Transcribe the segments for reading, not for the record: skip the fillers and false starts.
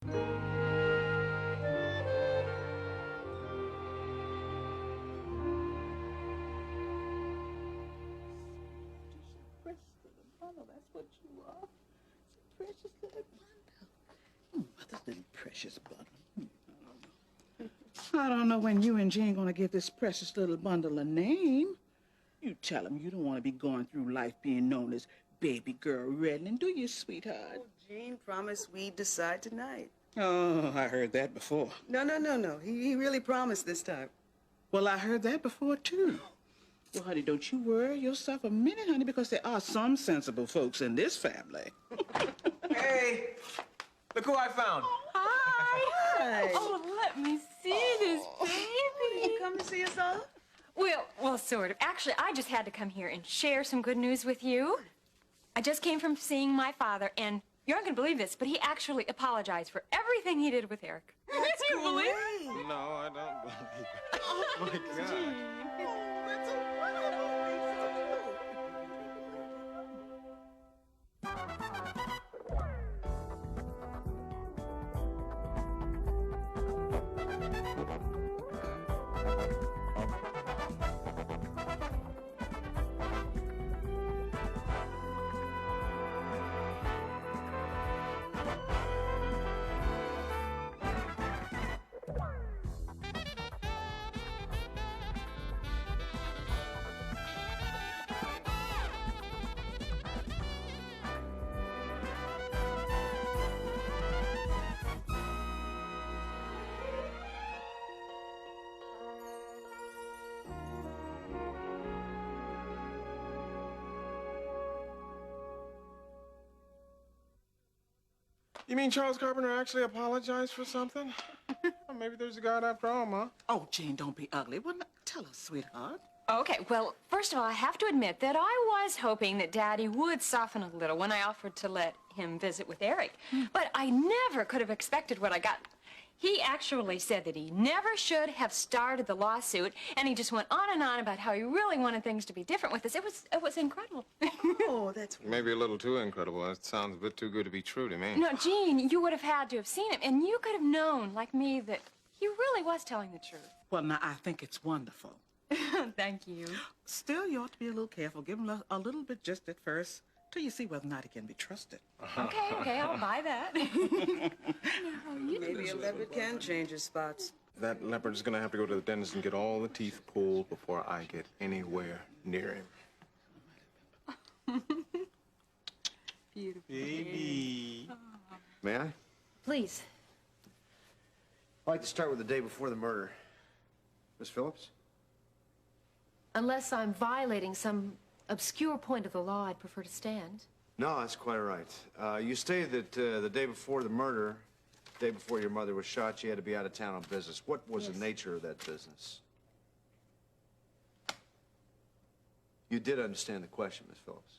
That's what you are. Precious little bundle. Mother's little precious bundle. I don't know when you and Jean gonna give this precious little bundle a name. You tell him you don't want to be going through life being known as baby girl Redland, do you, sweetheart? Oh, Jean promised we'd decide tonight. Oh, I heard that before. No. He really promised this time. Well, I heard that before, too. Well, honey, don't you worry yourself a minute, honey, because there are some sensible folks in this family. Hey, look who I found. Hi. Oh, let me see this baby. You come to see us all? Well, sort of. Actually, I just had to come here and share some good news with you. I just came from seeing my father, and you're not going to believe this, but he actually apologized for everything he did with Eric. That's Can you believe it? great. No, I don't believe it. Oh, my God. That's a wonderful thing. You mean Charles Carpenter actually apologized for something? Well, maybe there's a God after all, Ma. Oh, Jean, don't be ugly. Well, tell us, sweetheart. Okay, well, first of all, I have to admit that I was hoping that Daddy would soften a little when I offered to let him visit with Eric. But I never could have expected what I got. He actually said that he never should have started the lawsuit, and he just went on and on about how he really wanted things to be different with us. It was incredible. Oh, that's Maybe a little too incredible. That sounds a bit too good to be true to me. No, Jean, you would have had to have seen him, and you could have known, like me, that he really was telling the truth. Well, now, I think it's wonderful. Thank you. Still, you ought to be a little careful. Give him a little bit just at first, till you see whether or not he can be trusted. Okay, I'll buy that. maybe a leopard can change his spots. That leopard's gonna have to go to the dentist and get all the teeth pulled before I get anywhere near him. Beautiful. Baby. May I? Please. I'd like to start with the day before the murder. Miss Phillips? Unless I'm violating some obscure point of the law, I'd prefer to stand. No, that's quite right. You stated that the day before the murder, the day before your mother was shot, you had to be out of town on business. What was the nature of that business? You did understand the question, Miss Phillips.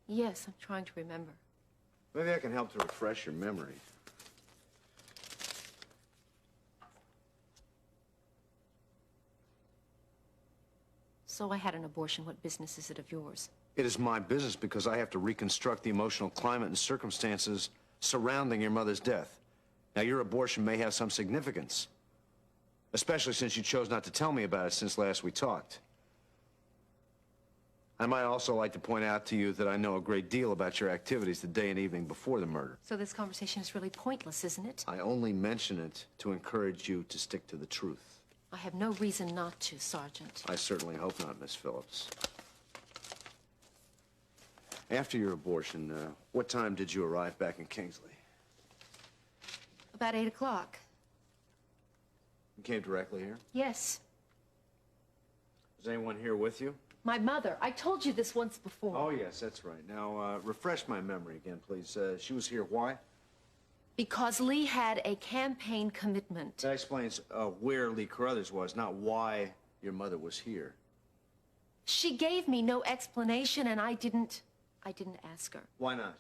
Yes, I'm trying to remember. Maybe I can help to refresh your memory. So I had an abortion. What business is it of yours? It is my business because I have to reconstruct the emotional climate and circumstances surrounding your mother's death. Now, your abortion may have some significance, especially since you chose not to tell me about it since last we talked. I might also like to point out to you that I know a great deal about your activities the day and evening before the murder. So this conversation is really pointless, isn't it? I only mention it to encourage you to stick to the truth. I have no reason not to, Sergeant. I certainly hope not, Miss Phillips. After your abortion, what time did you arrive back in Kingsley? About 8 o'clock. You came directly here? Yes. Was anyone here with you? My mother. I told you this once before. Oh, yes, that's right. Now, refresh my memory again, please. She was here, why? Because Lee had a campaign commitment. That explains where Lee Carruthers was, not why your mother was here. She gave me no explanation, and I didn't ask her. Why not?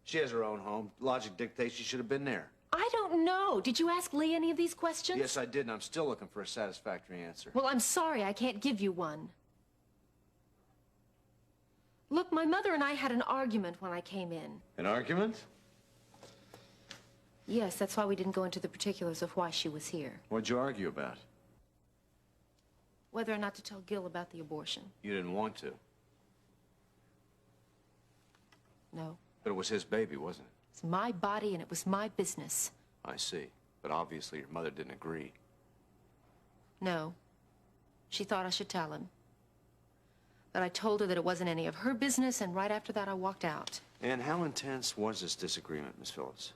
She has her own home. Logic dictates she should have been there. I don't know. Did you ask Lee any of these questions? Yes, I did, and I'm still looking for a satisfactory answer. Well, I'm sorry, I can't give you one. Look, my mother and I had an argument when I came in. An argument? Yes, that's why we didn't go into the particulars of why she was here. What'd you argue about? Whether or not to tell Gil about the abortion. You didn't want to. No. But it was his baby, wasn't it? It's my body and it was my business. I see. But obviously your mother didn't agree. No. She thought I should tell him. But I told her that it wasn't any of her business, and right after that I walked out. And how intense was this disagreement, Miss Phillips?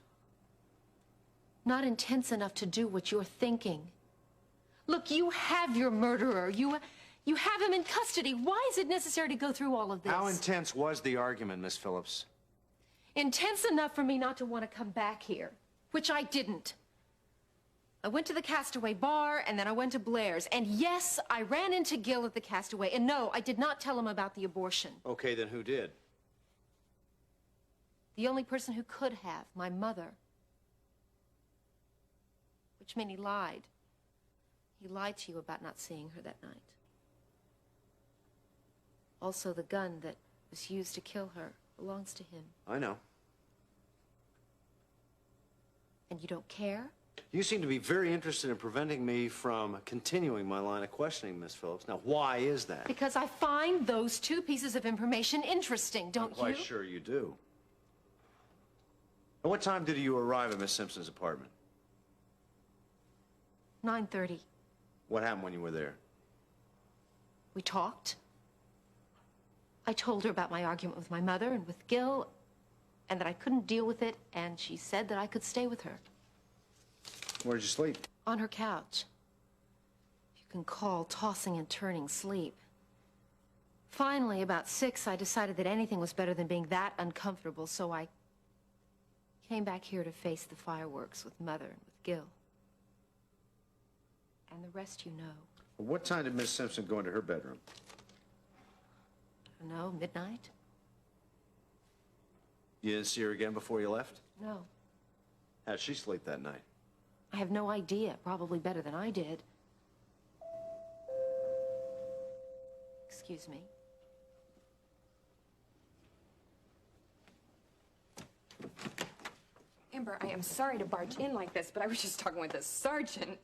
Not intense enough to do what you're thinking. Look, you have your murderer. You have him in custody. Why is it necessary to go through all of this? How intense was the argument, Miss Phillips? Intense enough for me not to want to come back here, which I didn't. I went to the Castaway bar, and then I went to Blair's. And yes, I ran into Gil at the Castaway. And no, I did not tell him about the abortion. Okay, then who did? The only person who could have, my mother. Which meant he lied. He lied to you about not seeing her that night. Also, the gun that was used to kill her belongs to him. I know. And you don't care? You seem to be very interested in preventing me from continuing my line of questioning, Miss Phillips. Now, why is that? Because I find those two pieces of information interesting, don't you? I'm quite sure you do. At what time did you arrive at Miss Simpson's apartment? 9:30. What happened when you were there? We talked. I told her about my argument with my mother and with Gil, and that I couldn't deal with it, and she said that I could stay with her. Where did you sleep? On her couch. You can call tossing and turning sleep. Finally, about 6, I decided that anything was better than being that uncomfortable, so I came back here to face the fireworks with Mother and with Gil. And the rest you know. What time did Miss Simpson go into her bedroom? I don't know, midnight? You didn't see her again before you left? No. How did she sleep that night? I have no idea. Probably better than I did. Excuse me. Amber, I am sorry to barge in like this, but I was just talking with the sergeant.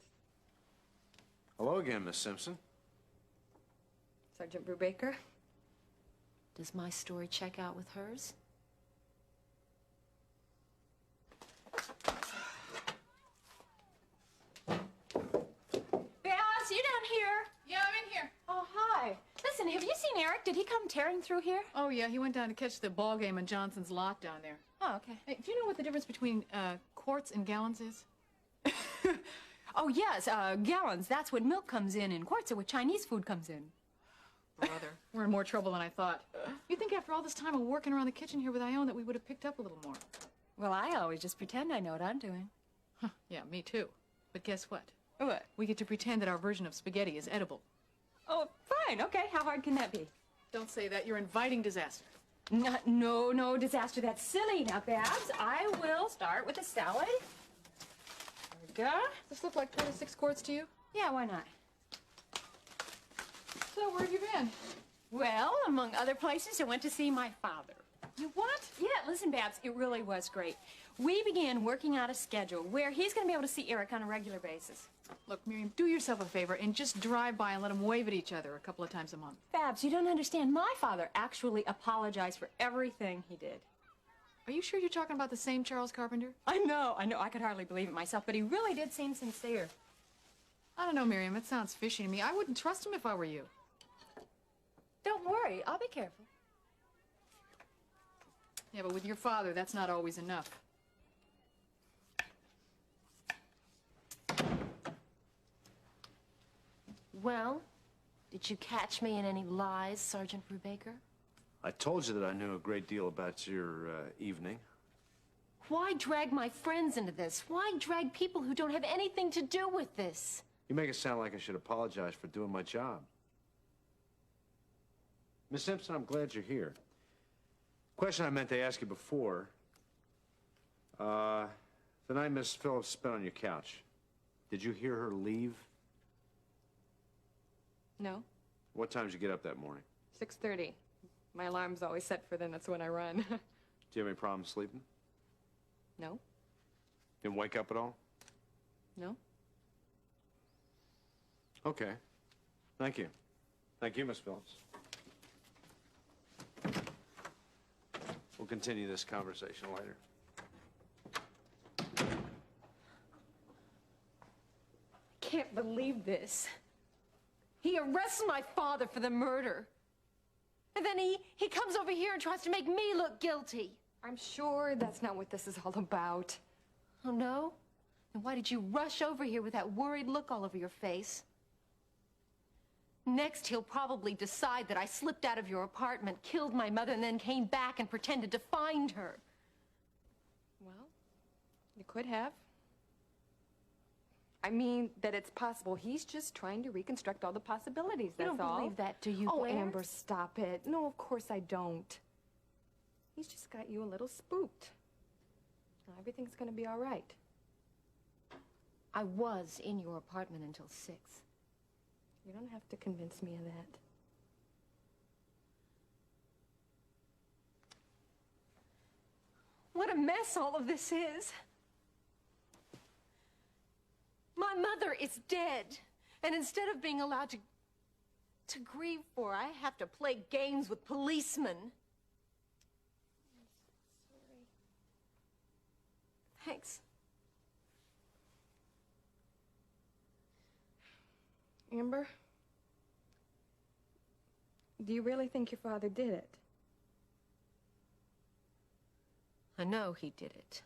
Hello again, Miss Simpson. Sergeant Brubaker? Does my story check out with hers? Babs, you down here? Yeah, I'm in here. Oh, hi. Listen, have you seen Eric? Did he come tearing through here? Oh, yeah, he went down to catch the ball game in Johnson's lot down there. Oh, okay. Hey, do you know what the difference between quarts and gallons is? Oh, yes, gallons. That's when milk comes in, and quarts are when Chinese food comes in. Brother, we're in more trouble than I thought. You'd think after all this time of working around the kitchen here with Ione that we would have picked up a little more. Well, I always just pretend I know what I'm doing. Huh, yeah, me too. But guess what? What? We get to pretend that our version of spaghetti is edible. Oh, fine. Okay, how hard can that be? Don't say that. You're inviting disaster. No disaster. That's silly. Now, Babs, I will start with a salad. There we go. Does this look like 26 quarts to you? Yeah, why not? So, where have you been? Well, among other places, I went to see my father. You what? Yeah, listen, Babs, it really was great. We began working out a schedule where he's going to be able to see Eric on a regular basis. Look, Miriam, do yourself a favor and just drive by and let them wave at each other a couple of times a month. Babs, you don't understand. My father actually apologized for everything he did. Are you sure you're talking about the same Charles Carpenter? I know. I could hardly believe it myself, but he really did seem sincere. I don't know, Miriam. It sounds fishy to me. I wouldn't trust him if I were you. Don't worry. I'll be careful. Yeah, but with your father, that's not always enough. Well, did you catch me in any lies, Sergeant Brubaker? I told you that I knew a great deal about your evening. Why drag my friends into this? Why drag people who don't have anything to do with this? You make it sound like I should apologize for doing my job. Miss Simpson, I'm glad you're here. Question I meant to ask you before. The night Miss Phillips spent on your couch, did you hear her leave? No, What time did you get up that morning? 6:30. My alarm's always set for then. That's when I run. Do you have any problems sleeping? No? Didn't wake up at all? No? Okay. Thank you. Thank you, Miss Phillips. We'll continue this conversation later. Can't believe this. He arrests my father for the murder. And then he comes over here and tries to make me look guilty. I'm sure that's not what this is all about. Oh, no? Then why did you rush over here with that worried look all over your face? Next, he'll probably decide that I slipped out of your apartment, killed my mother, and then came back and pretended to find her. Well, you could have. I mean, that it's possible. He's just trying to reconstruct all the possibilities, that's all. You don't believe that, do you, Oh, Blair? Amber, stop it. No, of course I don't. He's just got you a little spooked. Now, everything's gonna be all right. I was in your apartment until 6. You don't have to convince me of that. What a mess all of this is. My mother is dead, and instead of being allowed to grieve for her, I have to play games with policemen. Thanks. Amber, do you really think your father did it? I know he did it.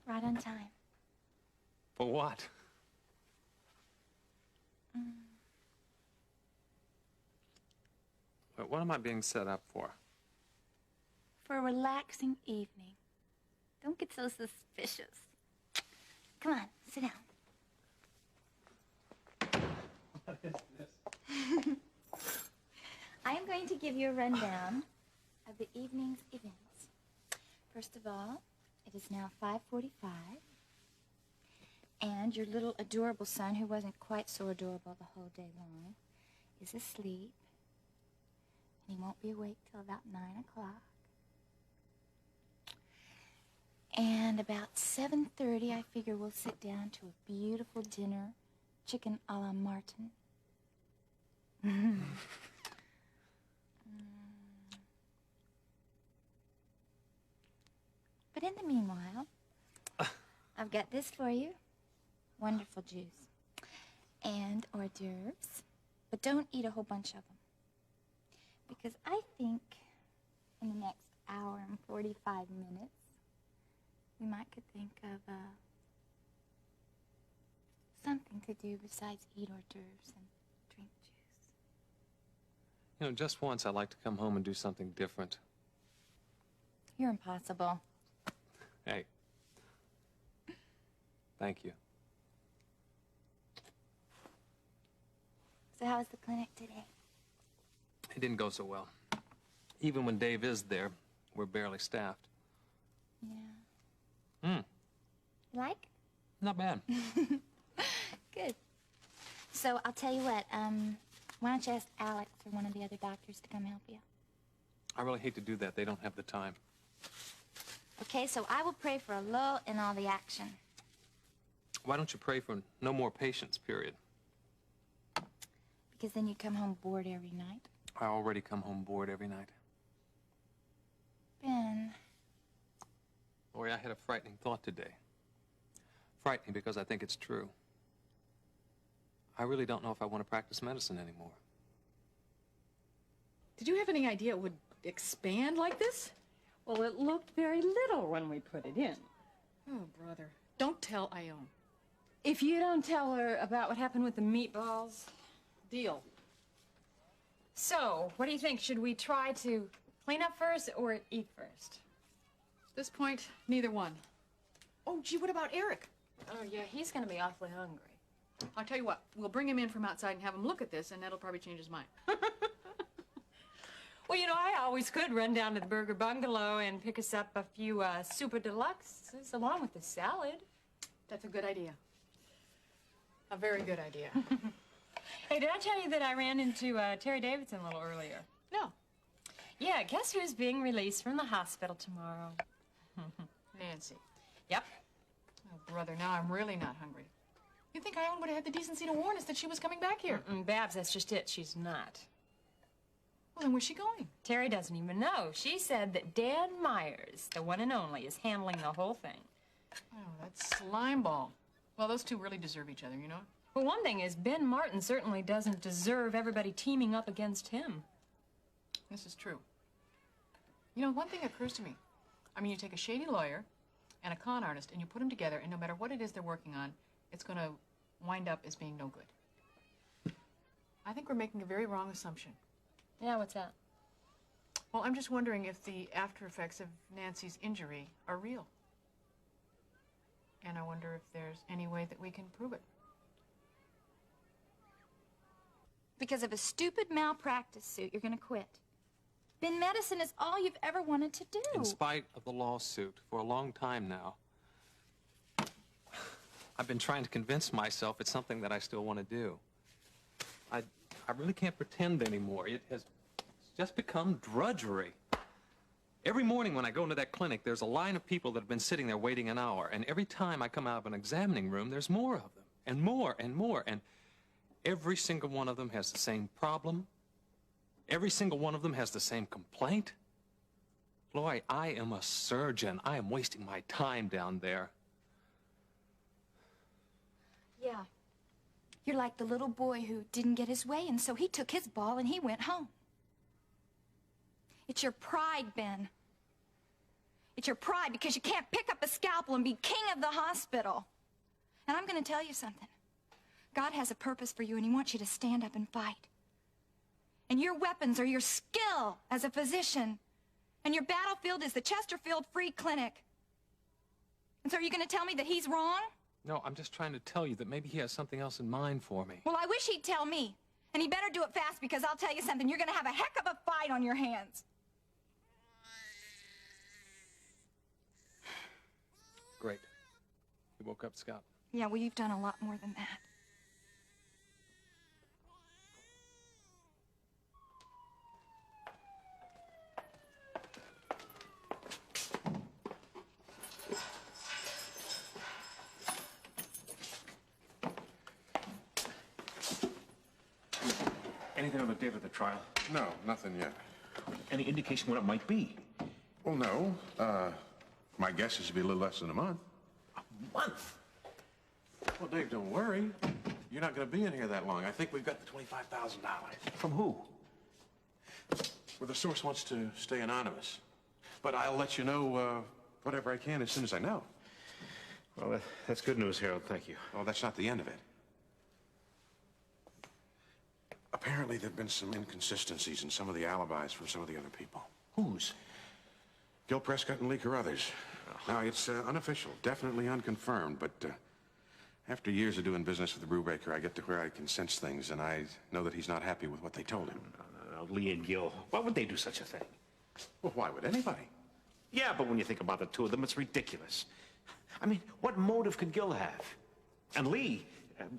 Right on time. For what? Wait, what am I being set up for? For a relaxing evening. Don't get so suspicious. Come on, sit down. What is this? I am going to give you a rundown of the evening's events. First of all, it is now 5:45, and your little adorable son, who wasn't quite so adorable the whole day long, is asleep, and he won't be awake till about 9 o'clock. And about 7:30, I figure we'll sit down to a beautiful dinner, chicken a la Martin. But in the meanwhile, I've got this for you. Wonderful juice. And hors d'oeuvres. But don't eat a whole bunch of them. Because I think in the next hour and 45 minutes, we might could think of something to do besides eat hors d'oeuvres and drink juice. You know, just once I'd like to come home and do something different. You're impossible. Hey. Thank you. So how's the clinic today? It didn't go so well. Even when Dave is there, we're barely staffed. Yeah. Like? Not bad. Good. So I'll tell you what, why don't you ask Alex or one of the other doctors to come help you? I really hate to do that. They don't have the time. Okay, so I will pray for a lull in all the action. Why don't you pray for no more patients, period? Because then you come home bored every night. I already come home bored every night. Ben. Lori, I had a frightening thought today. Frightening because I think it's true. I really don't know if I want to practice medicine anymore. Did you have any idea it would expand like this? Well, it looked very little when we put it in. Oh, brother. Don't tell Ione. If you don't tell her about what happened with the meatballs, Deal. So, what do you think? Should we try to clean up first or eat first? At this point, neither one. Oh, gee, what about Eric? Oh, yeah, he's gonna be awfully hungry. I'll tell you what, we'll bring him in from outside and have him look at this, and that'll probably change his mind. Well, you know, I always could run down to the Burger Bungalow and pick us up a few Super Deluxes along with the salad. That's a good idea. A very good idea. Hey, did I tell you that I ran into Terry Davidson a little earlier? No. Yeah, guess who's being released from the hospital tomorrow? Nancy. Yep. Oh, brother, now I'm really not hungry. You think Ione would have had the decency to warn us that she was coming back here? Babs, that's just it. She's not. Well, then where's she going? Terry doesn't even know. She said that Dan Myers, the one and only, is handling the whole thing. Oh, that's slimeball. Well, those two really deserve each other, you know? Well, one thing is, Ben Martin certainly doesn't deserve everybody teaming up against him. This is true. You know, one thing occurs to me. I mean, you take a shady lawyer and a con artist, and you put them together, and no matter what it is they're working on, it's going to wind up as being no good. I think we're making a very wrong assumption. Yeah, what's that? Well, I'm just wondering if the after effects of Nancy's injury are real. And I wonder if there's any way that we can prove it. Because of a stupid malpractice suit, you're gonna quit. Ben, medicine is all you've ever wanted to do. In spite of the lawsuit, for a long time now, I've been trying to convince myself it's something that I still want to do. I really can't pretend anymore. It has just become drudgery. Every morning when I go into that clinic, there's a line of people that have been sitting there waiting an hour, and every time I come out of an examining room, there's more of them, and more, and more, and every single one of them has the same problem. Every single one of them has the same complaint. Loy, I am a surgeon. I am wasting my time down there. Yeah. You're like the little boy who didn't get his way, and so he took his ball and he went home. It's your pride, Ben. It's your pride because you can't pick up a scalpel and be king of the hospital. And I'm going to tell you something. God has a purpose for you, and he wants you to stand up and fight. And your weapons are your skill as a physician. And your battlefield is the Chesterfield Free Clinic. And so are you going to tell me that he's wrong? No, I'm just trying to tell you that maybe he has something else in mind for me. Well, I wish he'd tell me. And he better do it fast, because I'll tell you something. You're going to have a heck of a fight on your hands. Great. You woke up Scott. Yeah, well, you've done a lot more than that. Anything on the date of the trial? No, nothing yet. Any indication what it might be? Well, no. My guess is it'll be a little less than a month. A month? Well, Dave, don't worry. You're not going to be in here that long. I think we've got the $25,000. From who? Well, the source wants to stay anonymous. But I'll let you know whatever I can as soon as I know. Well, that's good news, Harold. Thank you. Well, that's not the end of it. Apparently, there have been some inconsistencies in some of the alibis from some of the other people. Whose? Gil Prescott and Lee Carruthers. Now, it's unofficial, definitely unconfirmed, but after years of doing business with the Brubaker, I get to where I can sense things, and I know that he's not happy with what they told him. No, Lee and Gil. Why would they do such a thing? Well, why would anybody? Yeah, but when you think about the two of them, it's ridiculous. I mean, what motive could Gil have? And Lee,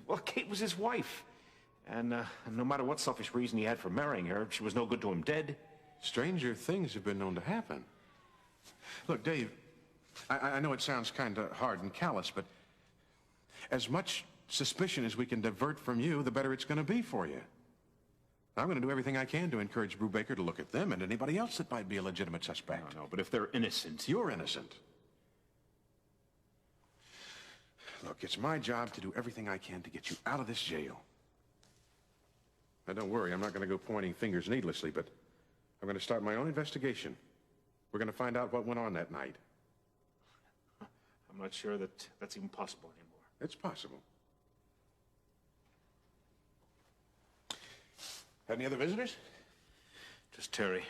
well, Kate was his wife. And no matter what selfish reason he had for marrying her, she was no good to him dead. Stranger things have been known to happen. Look, Dave, I know it sounds kind of hard and callous, but as much suspicion as we can divert from you, the better it's going to be for you. I'm going to do everything I can to encourage Brubaker to look at them and anybody else that might be a legitimate suspect. No, but if they're innocent... You're innocent. Look, it's my job to do everything I can to get you out of this jail. Now, don't worry, I'm not going to go pointing fingers needlessly, but I'm going to start my own investigation. We're going to find out what went on that night. I'm not sure that that's even possible anymore. It's possible. Had any other visitors? Just Terry.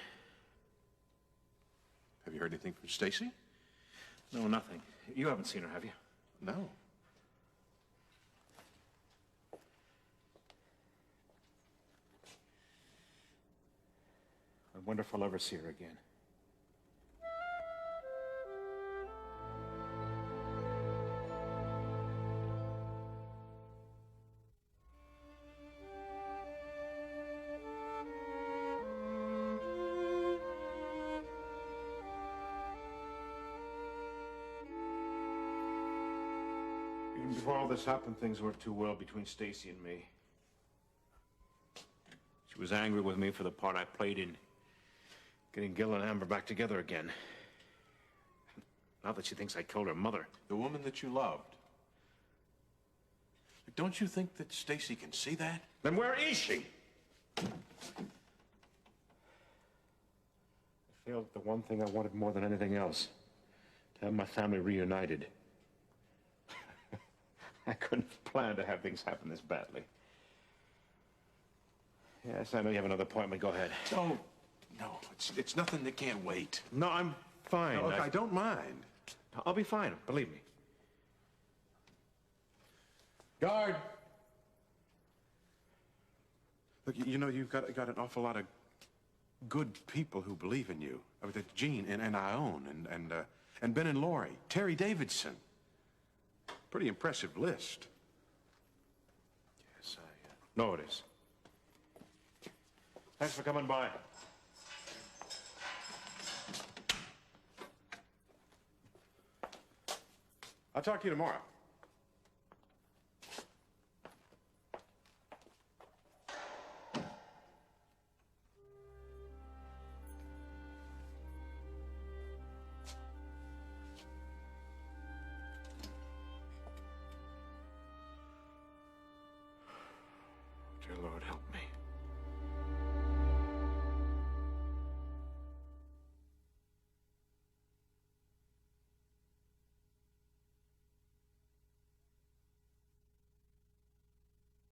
Have you heard anything from Stacy? No, nothing. You haven't seen her, have you? No. I wonder if I'll ever see her again. Even before all this happened, things weren't too well between Stacy and me. She was angry with me for the part I played in getting Gil and Amber back together again. Now that she thinks I killed her mother. The woman that you loved. Don't you think that Stacy can see that? Then where is she? I failed at the one thing I wanted more than anything else. To have my family reunited. I couldn't have planned to have things happen this badly. Yes, I know you have another appointment. Go ahead. No, it's nothing that can't wait. No, I'm fine. No, look, I don't mind. I'll be fine, believe me. Guard! Look, you know, you've got an awful lot of good people who believe in you. I mean, Jean and Ione and Ben and Lori, Terry Davidson. Pretty impressive list. Yes, I know it is. Thanks for coming by. I'll talk to you tomorrow.